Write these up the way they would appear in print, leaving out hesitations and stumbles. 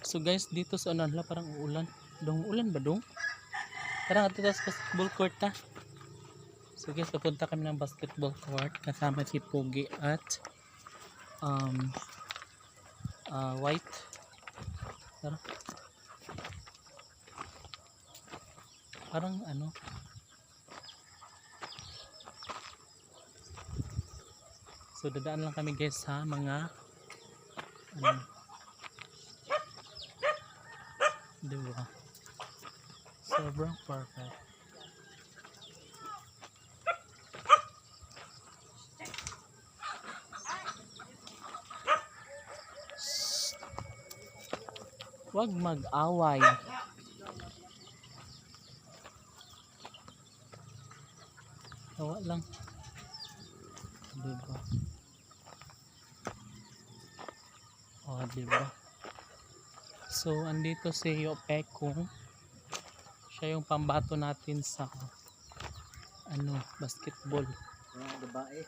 So guys, dito sa Ananla parang uulan. Dong ulan ba dong? Parang ato tas basketball court ta. So guys, papunta kami ng basketball court kasama si Pogi at um White. Parang ano? So dadaan lang kami guys sa mga ano, diba? Sobrang perfect. Huwag mag-away. Tawa lang. Diba? O, diba? So, andito si Yopekong. Siya yung pambato natin sa ano, basketball. Mga babae.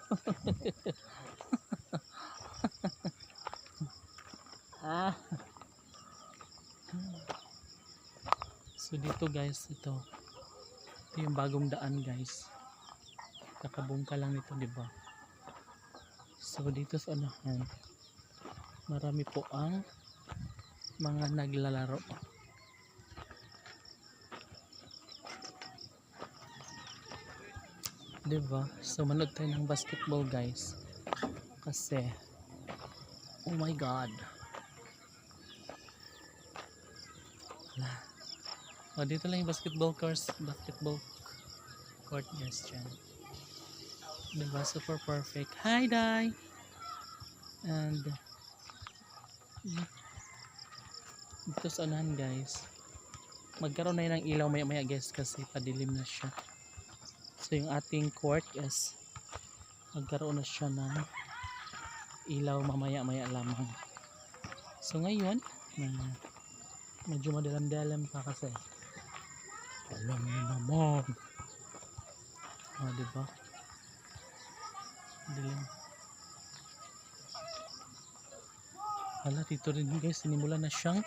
Ah. So dito guys, ito yung bagong daan guys. Kakabungka lang nito, di ba? So dito sa unahan, marami po ang mga naglalaro. Di ba? So manood tayo ng basketball guys. Kasi oh my god. Oh, dito lang yung basketball court guys dyan. Diba? Super perfect. Hi, Dai! And dito sa unahan guys, magkaroon na yun ng ilaw maya maya guys kasi padilim na siya. So yung ating court is magkaroon na siya ng ilaw mamaya maya lamang. So ngayon medyo madalam-dalam pa kasi alam mo naman. Oh, diba? Dilim. Hala, dito rin guys, sinimula na siyang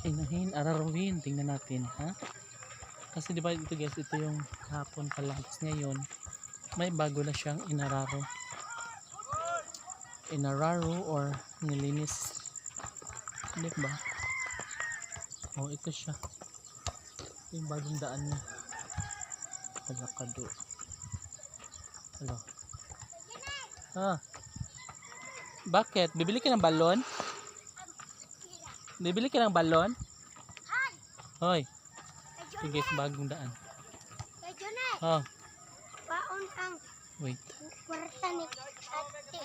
inahin, ararawin. Tingnan natin, ha? Kasi diba ito guys, ito yung kahapon pa lang. Ngayon, may bago na siyang inararo. Inararo or nilinis. Diba? Oh, ito siya. Ito yung bagong daan niya. Alakado. Hello. Ah. Bakit? Bibili ka ng balon? Bibili ka ng balon? Hoy. Ito guys, bagong daan. Oh. Paon ang Wait. kwarta ni ate.